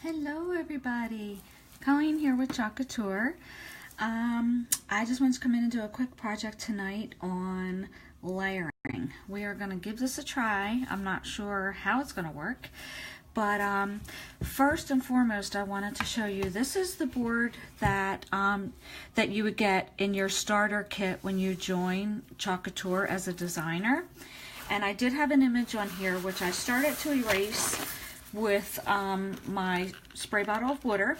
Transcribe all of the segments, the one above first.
Hello everybody, Colleen here with Couture. I just wanted to come in and do a quick project tonight on layering. We are going to give this a try. I'm not sure how it's going to work, but first and foremost I wanted to show you this is the board that that you would get in your starter kit when you join Couture as a designer. And I did have an image on here which I started to erase with my spray bottle of water,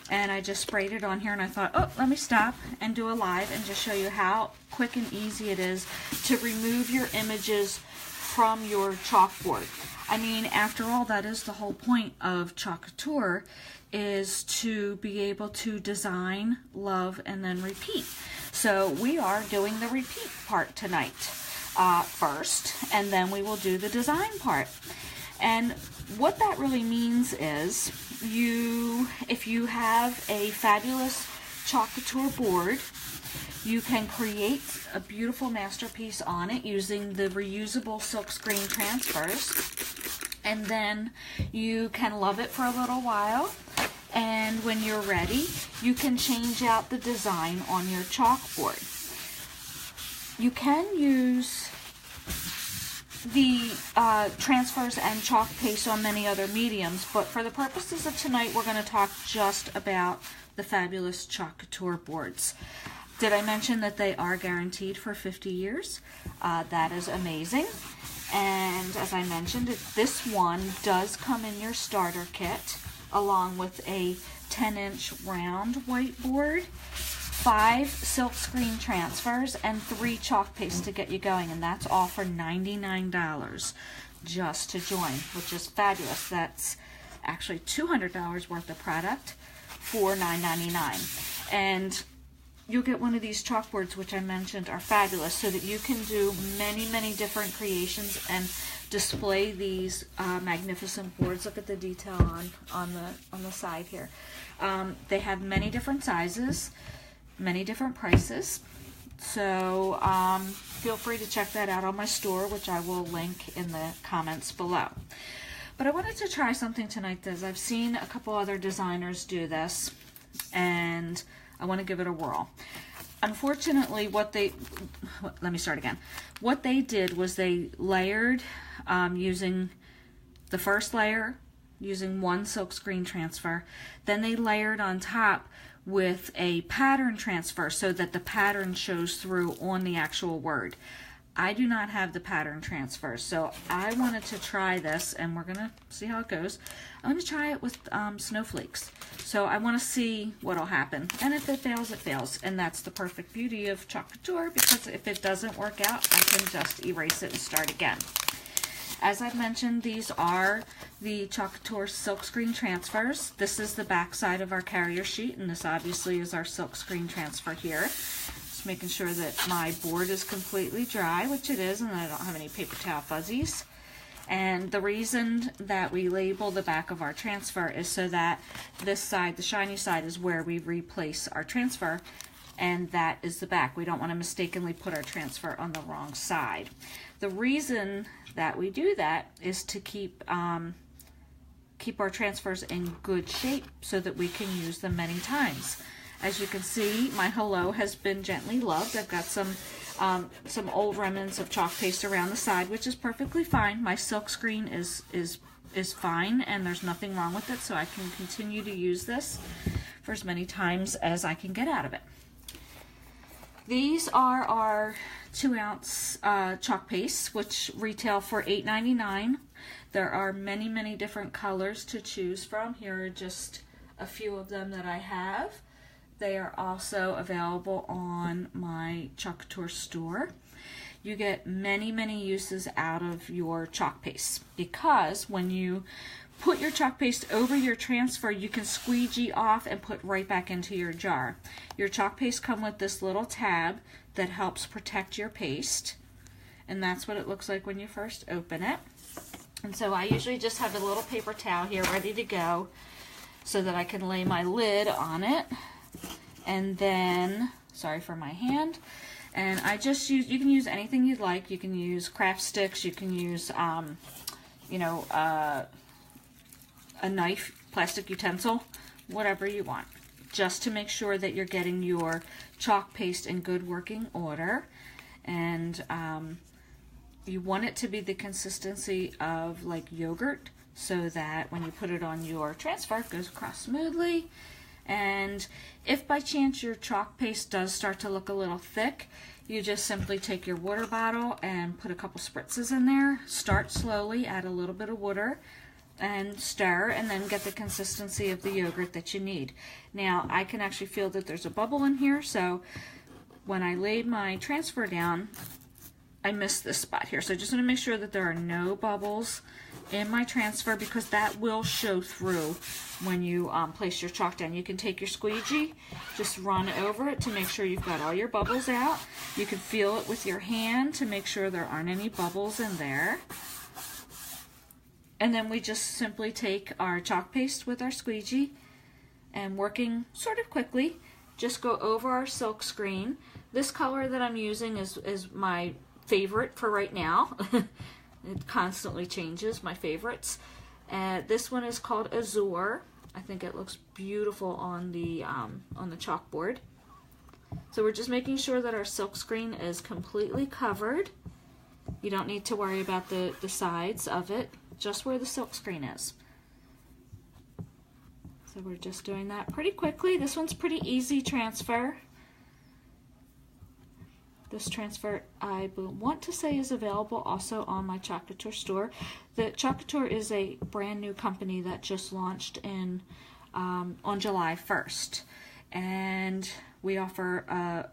and I just sprayed it on here, and I thought, oh, let me stop and do a live and just show you how quick and easy it is to remove your images from your chalkboard. I mean, after all, that is the whole point of Couture, is to be able to design, love, and then repeat. So we are doing the repeat part tonight first, and then we will do the design part. And what that really means is if you have a fabulous Couture board, you can create a beautiful masterpiece on it using the reusable silkscreen transfers, and then you can love it for a little while, and when you're ready you can change out the design on your chalkboard. You can use the transfers and chalk paste on many other mediums, but for the purposes of tonight we're going to talk just about the fabulous Couture boards. Did I mention that they are guaranteed for 50 years? That is amazing. And as I mentioned, this one does come in your starter kit along with a 10-inch round whiteboard, 5 silkscreen transfers, and 3 chalk pastes to get you going, and that's all for $99 just to join, which is fabulous. That's actually $200 worth of product for $9.99. And you'll get one of these chalkboards, which I mentioned are fabulous, so that you can do many different creations and display these magnificent boards. Look at the detail on the side here. They have many different sizes, many different prices, so feel free to check that out on my store, which I will link in the comments below. But I wanted to try something tonight, as I've seen a couple other designers do this, and I want to give it a whirl. Unfortunately, what they did was they layered using the first layer using 1 silkscreen transfer, then they layered on top with a pattern transfer so that the pattern shows through on the actual word. I do not have the pattern transfer, so I wanted to try this, and we're gonna see how it goes. I'm gonna try it with snowflakes, so I want to see what'll happen, and if it fails, it fails, and that's the perfect beauty of Couture, because if it doesn't work out, I can just erase it and start again. As I've mentioned, these are the Couture silkscreen transfers. This is the back side of our carrier sheet, and this obviously is our silkscreen transfer here. Just making sure that my board is completely dry, which it is, and I don't have any paper towel fuzzies. And the reason that we label the back of our transfer is so that this side, the shiny side, is where we replace our transfer, and that is the back. We don't want to mistakenly put our transfer on the wrong side. The reason that we do that is to keep our transfers in good shape so that we can use them many times. As you can see, my hello has been gently loved. I've got some old remnants of chalk paste around the side, which is perfectly fine. My silk screen is fine, and there's nothing wrong with it, so I can continue to use this for as many times as I can get out of it. These are our 2-ounce chalk pastes, which retail for $8.99. There are many different colors to choose from. Here are just a few of them that I have. They are also available on my Couture store. You get many uses out of your chalk paste, because when you put your chalk paste over your transfer, you can squeegee off and put right back into your jar. Your chalk paste come with this little tab that helps protect your paste, and that's what it looks like when you first open it. And so I usually just have a little paper towel here ready to go so that I can lay my lid on it. And then, sorry for my hand, and I just use, you can use anything you'd like. You can use craft sticks, you can use a knife plastic utensil, whatever you want, just to make sure that you're getting your chalk paste in good working order. And you want it to be the consistency of like yogurt, so that when you put it on your transfer, it goes across smoothly. And if by chance your chalk paste does start to look a little thick, you just simply take your water bottle and put a couple spritzes in there. Start slowly, add a little bit of water and stir, and then get the consistency of the yogurt that you need. Now I can actually feel that there's a bubble in here, so when I laid my transfer down, I missed this spot here. So I just want to make sure that there are no bubbles in my transfer, because that will show through when you place your chalk down. You can take your squeegee, just run over it to make sure you've got all your bubbles out. You can feel it with your hand to make sure there aren't any bubbles in there. And then we just simply take our chalk paste with our squeegee and, working sort of quickly, just go over our silk screen. This color that I'm using is my favorite for right now. It constantly changes my favorites. This one is called Azure. I think it looks beautiful on the chalkboard. So we're just making sure that our silk screen is completely covered. You don't need to worry about the sides of it, just where the silk screen is. So we're just doing that pretty quickly. This one's pretty easy transfer. This transfer, I want to say, is available also on my Couture store. The Couture is a brand new company that just launched in on July 1st. And we offer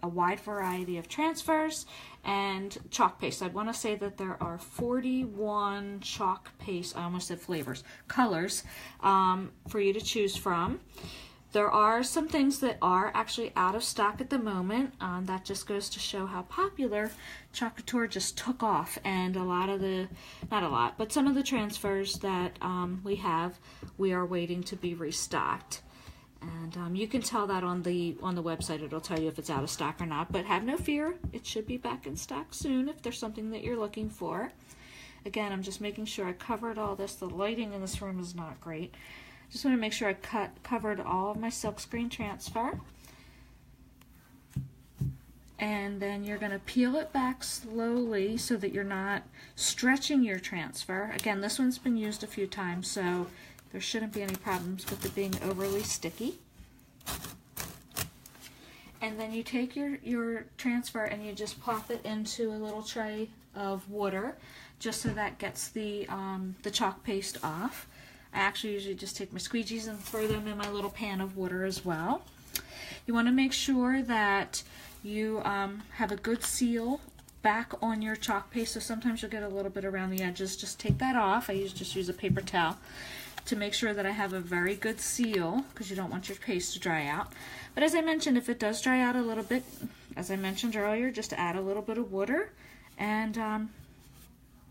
a wide variety of transfers and chalk paste. I want to say that there are 41 chalk paste, I almost said flavors, colors for you to choose from. There are some things that are actually out of stock at the moment. That just goes to show how popular Couture just took off, and a lot of the, not a lot, but some of the transfers that we are waiting to be restocked. And you can tell that on the website. It'll tell you if it's out of stock or not, but have no fear, it should be back in stock soon if there's something that you're looking for. Again, I'm just making sure I covered all this. The lighting in this room is not great. Just want to make sure I covered all of my silkscreen transfer. And then you're going to peel it back slowly so that you're not stretching your transfer. Again, this one's been used a few times, so there shouldn't be any problems with it being overly sticky. And then you take your transfer and you just plop it into a little tray of water, just so that gets the chalk paste off. I actually usually just take my squeegees and throw them in my little pan of water as well. You want to make sure that you have a good seal back on your chalk paste, so sometimes you'll get a little bit around the edges. Just take that off. I just use a paper towel to make sure that I have a very good seal, because you don't want your paste to dry out. But as I mentioned, if it does dry out a little bit, as I mentioned earlier, just add a little bit of water and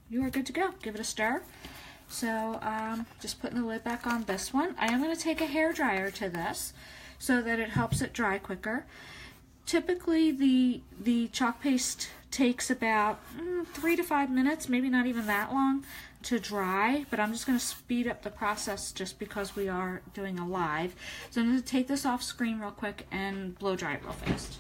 you are good to go. Give it a stir. So just putting the lid back on this one. I am going to take a hair dryer to this so that it helps it dry quicker. Typically the chalk paste takes about 3 to 5 minutes, maybe not even that long, to dry, but I'm just going to speed up the process just because we are doing a live. So I'm going to take this off screen real quick and blow dry it real fast.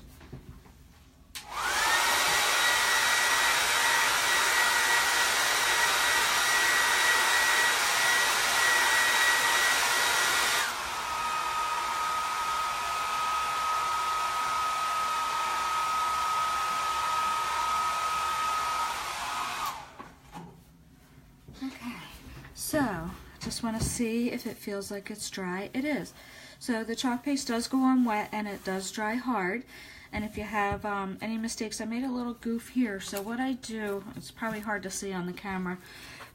So, just want to see if it feels like it's dry. It is. So the chalk paste does go on wet and it does dry hard. And if you have any mistakes, I made a little goof here. So what I do, it's probably hard to see on the camera,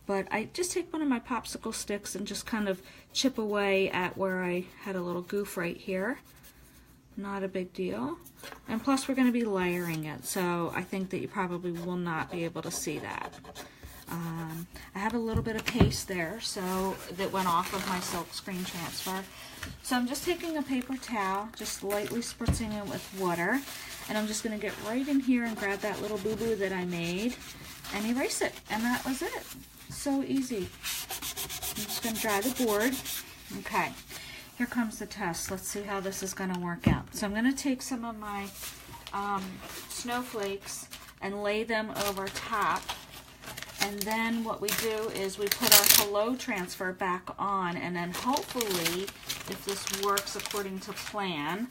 but I just take one of my popsicle sticks and just kind of chip away at where I had a little goof right here. Not a big deal. And plus we're going to be layering it, so I think that you probably will not be able to see that. I have a little bit of paste there, so that went off of my silk screen transfer. So I'm just taking a paper towel, just lightly spritzing it with water, and I'm just going to get right in here and grab that little boo-boo that I made and erase it. And that was it. So easy. I'm just going to dry the board. Okay, here comes the test. Let's see how this is going to work out. So I'm going to take some of my snowflakes and lay them over top. And then what we do is we put our Hello transfer back on, and then hopefully, if this works according to plan,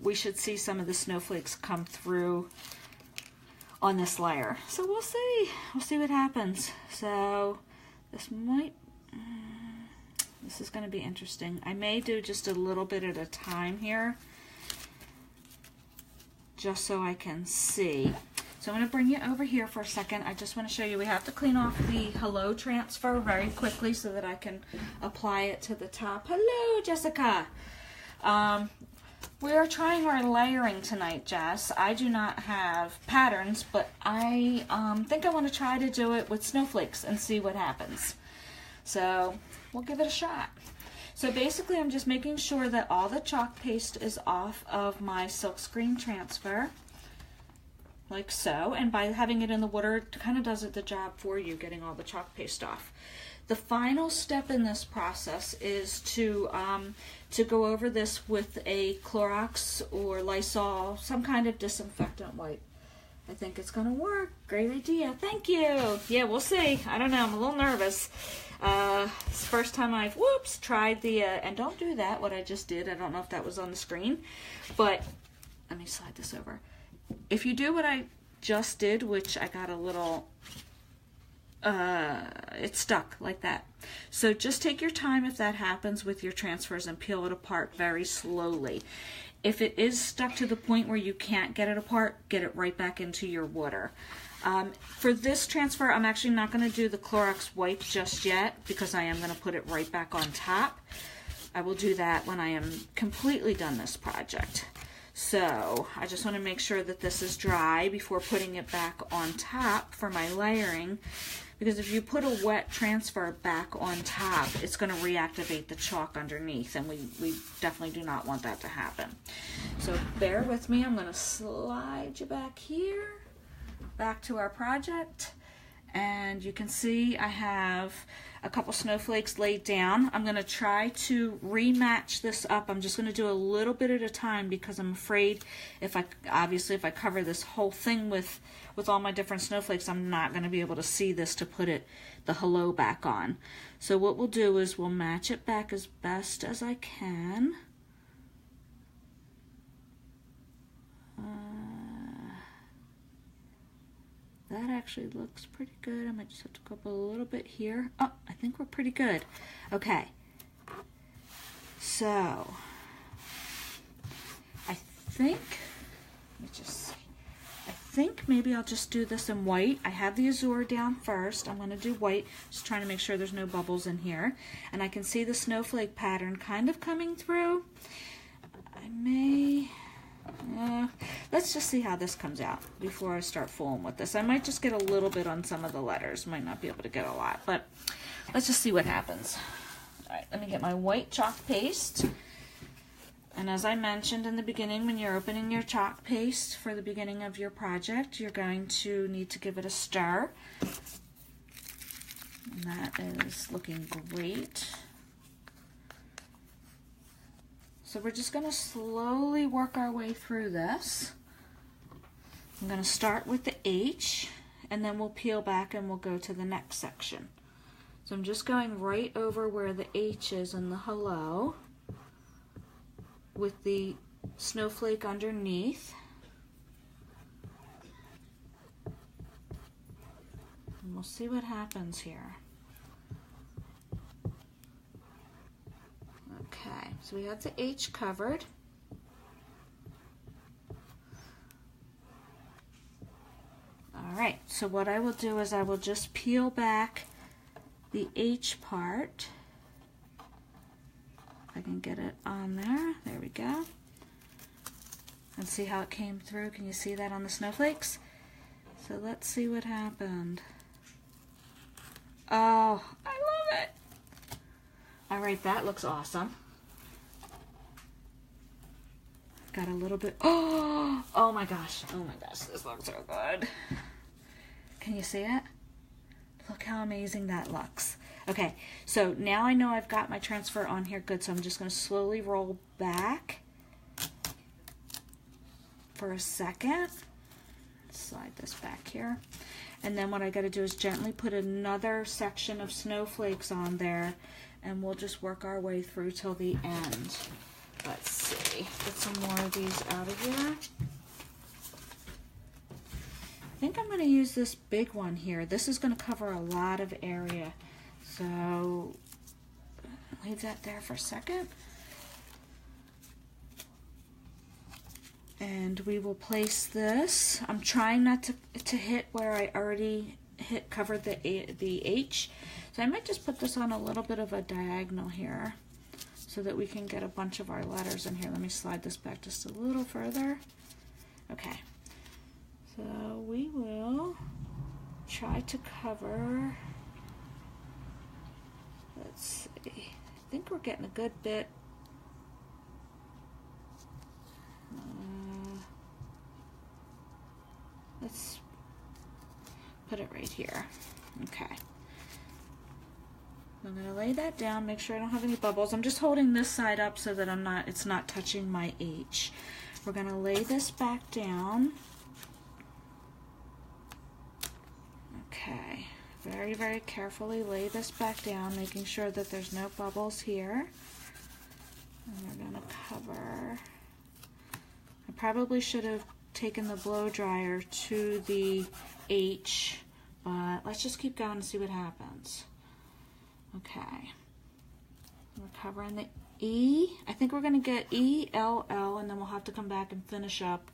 we should see some of the snowflakes come through on this layer. So we'll see. We'll see what happens. So this is going to be interesting. I may do just a little bit at a time here, just so I can see. So I'm going to bring you over here for a second. I just want to show you, we have to clean off the Hello transfer very quickly so that I can apply it to the top. Hello, Jessica. We are trying our layering tonight, Jess. I do not have patterns, but I think I want to try to do it with snowflakes and see what happens. So we'll give it a shot. So basically I'm just making sure that all the chalk paste is off of my silkscreen transfer, like so. And by having it in the water, it kind of does the job for you, getting all the chalk paste off. The final step in this process is to go over this with a Clorox or Lysol, some kind of disinfectant wipe. I think it's going to work. Great idea. Thank you. Yeah, we'll see. I don't know. I'm a little nervous. It's the first time I've, tried the, and don't do that, what I just did. I don't know if that was on the screen, but let me slide this over. If you do what I just did, which I got a little, it stuck like that. So just take your time if that happens with your transfers and peel it apart very slowly. If it is stuck to the point where you can't get it apart, get it right back into your water. For this transfer, I'm actually not going to do the Clorox wipe just yet because I am going to put it right back on top. I will do that when I am completely done this project. So I just want to make sure that this is dry before putting it back on top for my layering, because if you put a wet transfer back on top, it's going to reactivate the chalk underneath, and we definitely do not want that to happen. So bear with me. I'm going to slide you back here, back to our project, and you can see I have a couple snowflakes laid down. I'm going to try to rematch this up. I'm just going to do a little bit at a time because I'm afraid if I cover this whole thing with all my different snowflakes, I'm not going to be able to see this to put the Hello back on. So what we'll do is we'll match it back as best as I can. That actually looks pretty good. I might just have to go up a little bit here. Oh, I think we're pretty good. Okay. So, I think maybe I'll just do this in white. I have the azure down first. I'm going to do white, just trying to make sure there's no bubbles in here. And I can see the snowflake pattern kind of coming through. I may... let's just see how this comes out before I start fooling with this. I might just get a little bit on some of the letters. Might not be able to get a lot, but let's just see what happens. All right, let me get my white chalk paste. And as I mentioned in the beginning, when you're opening your chalk paste for the beginning of your project, you're going to need to give it a stir. And that is looking great. So we're just going to slowly work our way through this. I'm going to start with the H, and then we'll peel back and we'll go to the next section. So I'm just going right over where the H is in the Hello with the snowflake underneath. And we'll see what happens here. Okay, so we have the H covered. All right, so what I will do is I will just peel back the H part. If I can get it on there. There we go. And see how it came through. Can you see that on the snowflakes? So let's see what happened. Oh, I love it. All right, that looks awesome. Got a little bit, oh my gosh, this looks so good. Can you see it? Look how amazing that looks. Okay, so now I know I've got my transfer on here good, so I'm just going to slowly roll back for a second. Slide this back here. And then what I got to do is gently put another section of snowflakes on there, and we'll just work our way through till the end. Let's see, get some more of these out of here. I think I'm going to use this big one here. This is going to cover a lot of area. So leave that there for a second. And we will place this. I'm trying not to hit where I already covered the H. So I might just put this on a little bit of a diagonal here so that we can get a bunch of our letters in here. Let me slide this back just a little further. Okay. So we will try to cover, let's see, I think we're getting a good bit. Let's put it right here. Okay. I'm going to lay that down, make sure I don't have any bubbles. I'm just holding this side up so that it's not touching my H. We're going to lay this back down. Okay, very, very carefully lay this back down, making sure that there's no bubbles here. And we're going to cover. I probably should have taken the blow dryer to the H, but let's just keep going and see what happens. Okay, we're covering the E. I think we're going to get E, L, L, and then we'll have to come back and finish up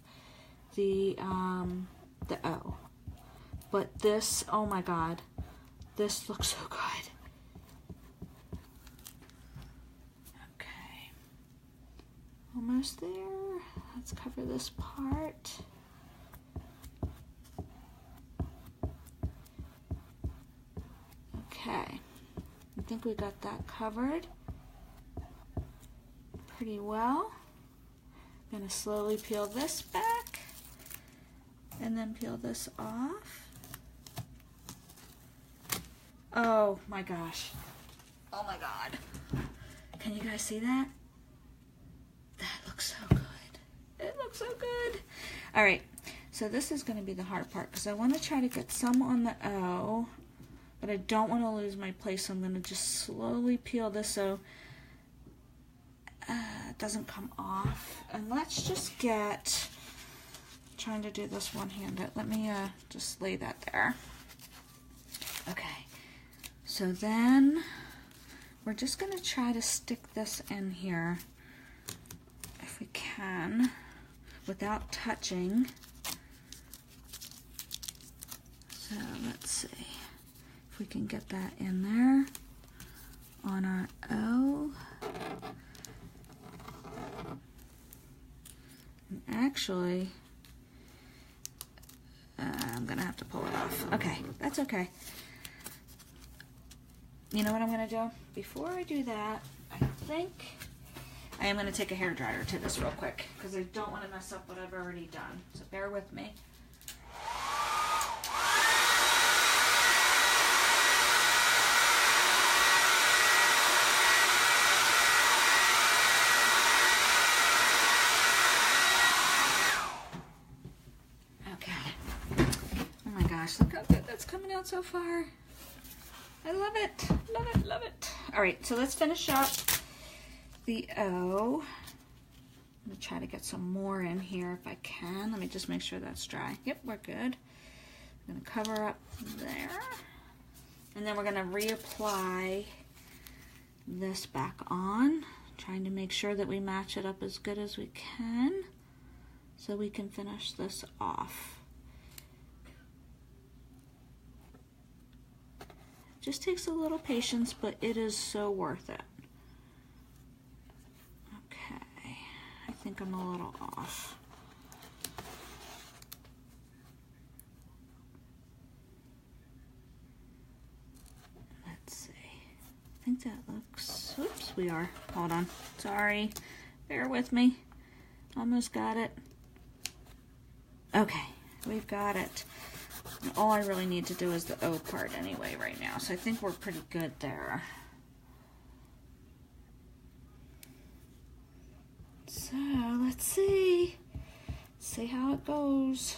the O. But this, oh my God, this looks so good. Okay, almost there. Let's cover this part. Okay, I think we got that covered pretty well. I'm going to slowly peel this back and then peel this off. Oh my gosh. Oh my God. Can you guys see that? That looks so good. It looks so good. All right, so this is going to be the hard part because I want to try to get some on the O, but I don't want to lose my place, so I'm going to just slowly peel this so it doesn't come off. And let's just get, trying to do this one-handed. Let me just lay that there. Okay. So then we're just going to try to stick this in here if we can without touching. So let's see if we can get that in there on our O. And actually, I'm going to have to pull it off. Okay, that's okay. You know what I'm going to do? Before I do that, I think I am going to take a hairdryer to this real quick because I don't want to mess up what I've already done. So bear with me. Okay. Oh my gosh, look how good that's coming out so far. I love it, love it, love it. All right, so let's finish up the O. I'm gonna try to get some more in here if I can. Let me just make sure that's dry. Yep, we're good. I'm gonna cover up there. And then we're gonna reapply this back on, trying to make sure that we match it up as good as we can so we can finish this off. Just takes a little patience, but it is so worth it. Okay, I think I'm a little off. Let's see. I think that looks, oops, we are. Hold on. Sorry. Bear with me. Almost got it. Okay, we've got it. All I really need to do is the O part anyway right now, so I think we're pretty good there. So let's see how it goes.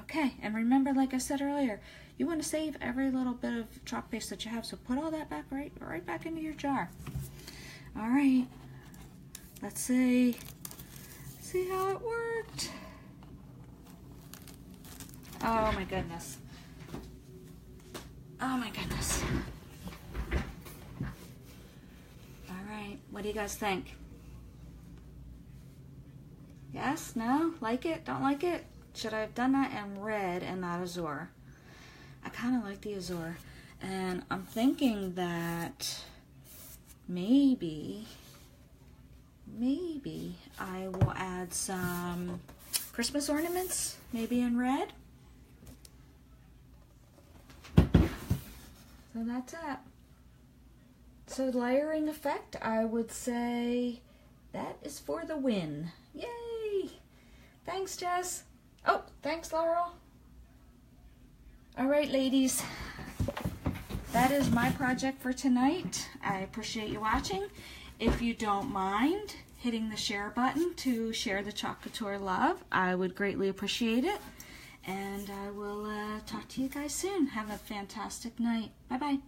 Okay, and remember, like I said earlier, you want to save every little bit of chalk paste that you have, so put all that back right back into your jar. All right, let's see how it worked. Oh my goodness. Oh my goodness. All right, what do you guys think? Yes? No? Like it? Don't like it? Should I have done that in red and not azure? I kind of like the azure. And I'm thinking that maybe I will add some Christmas ornaments, maybe in red. So that's it. So layering effect, I would say that is for the win. Yay! Thanks, Jess. Oh, thanks, Laurel. All right, ladies. That is my project for tonight. I appreciate you watching. If you don't mind hitting the share button to share the Chalk Couture love, I would greatly appreciate it. And I will talk to you guys soon. Have a fantastic night. Bye-bye.